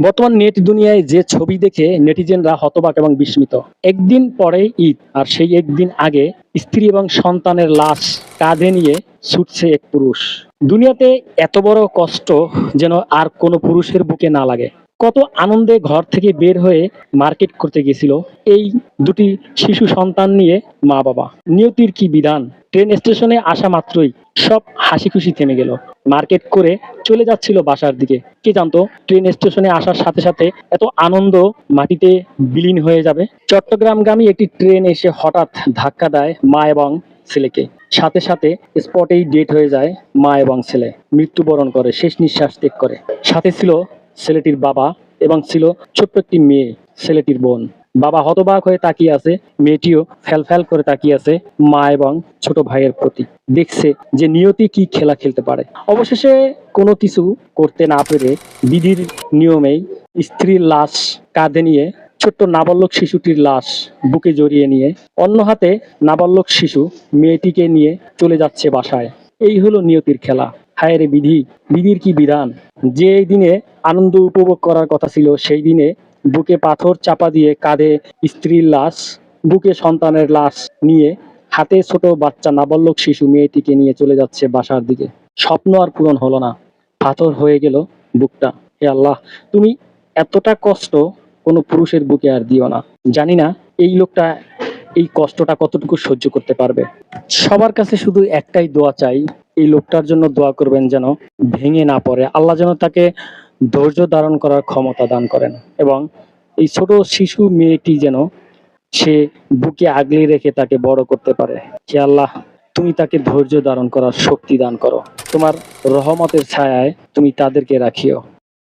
বর্তমান নেট দুনিয়ায় যে ছবি দেখে নেটিজেনরা হতবাক এবং বিস্মিত। একদিন পরে ঈদ, আর সেই একদিন আগে স্ত্রী এবং সন্তানের লাশ কাঁধে নিয়ে ছুটছে এক পুরুষ। দুনিয়াতে এত বড় কষ্ট যেন আর কোনো পুরুষের বুকে না লাগে। কত আনন্দে ঘর থেকে বের হয়ে মার্কেট করতে গেছিল এই দুটি শিশু সন্তান নিয়ে মা বাবা। নিয়তির কি বিধান! ট্রেন স্টেশনে আসা মাত্রই সব হাসি খুশি থেমে গেল। মার্কেট করে চলে যাচ্ছিল বাসার দিকে। কে জানতো ট্রেন স্টেশনে আসার সাথে সাথে এত আনন্দ মাটিতে বিলীন হয়ে যাবে। চট্টগ্রামগামী একটি ট্রেন এসে হঠাৎ ধাক্কা দেয় মা এবং ছেলেকে। সাথে সাথে স্পটেই ডেট হয়ে যায় মা এবং ছেলে। মৃত্যুবরণ করে, শেষ নিঃশ্বাস ত্যাগ করে। সাথে ছিল ছেলেটির বাবা এবং ছিল ছোট্ট একটি মেয়ে, ছেলেটির বোন। বাবা হতবাক হয়ে তাকিয়ে আছে, মেয়েটিও ফ্যাল করে তাকিয়ে আছে মা এবং ছোট ভাইয়ের প্রতি। দেখছে যে নিয়তি কি খেলা খেলতে পারে। অবশেষে কোনো কিছু করতে না পেরে বিধির নিয়মেই স্ত্রীর লাশ কাঁধে নিয়ে, ছোট্ট নাবালক শিশুটির লাশ বুকে জড়িয়ে নিয়ে, অন্য হাতে নাবালক শিশু মেয়েটিকে নিয়ে চলে যাচ্ছে বাসায়। এই হলো নিয়তির খেলা। হায় রে বিধি, বিধির কি বিধান! যে দিনে আনন্দ উপভোগ করার কথা ছিল, সেই দিনে বুকে পাথর চাপা দিয়ে কাঁধে স্ত্রীর লাশ, বুকে সন্তানের লাশ নিয়ে, হাতে ছোট বাচ্চা নাবালক শিশু মেয়েটিকে নিয়ে চলে যাচ্ছে বাসার দিকে। স্বপ্ন আর পূরণ হলো না, পাথর হয়ে গেল বুকটা। হে আল্লাহ, তুমি এতটা কষ্ট কোনো পুরুষের বুকে আর দিও না। জানি না এই লোকটা এই কষ্টটা কতটুকু সহ্য করতে পারবে। সবার কাছে শুধু একটাই দোয়া চাই, এই লোকটার জন্য দোয়া করবেন যেন ভেঙে না পড়ে। আল্লাহ যেন তাকে ধৈর্য ধারণ করার ক্ষমতা দান করেন, এবং এই ছোট শিশু মেয়েটি যেন সে বুকে আগলে রেখে তাকে বড় করতে পারে। হে আল্লাহ, তুমি তাকে ধৈর্য ধারণ করার শক্তি দান করো। তোমার রহমতের ছায়ায় তুমি তাদেরকে রাখিও।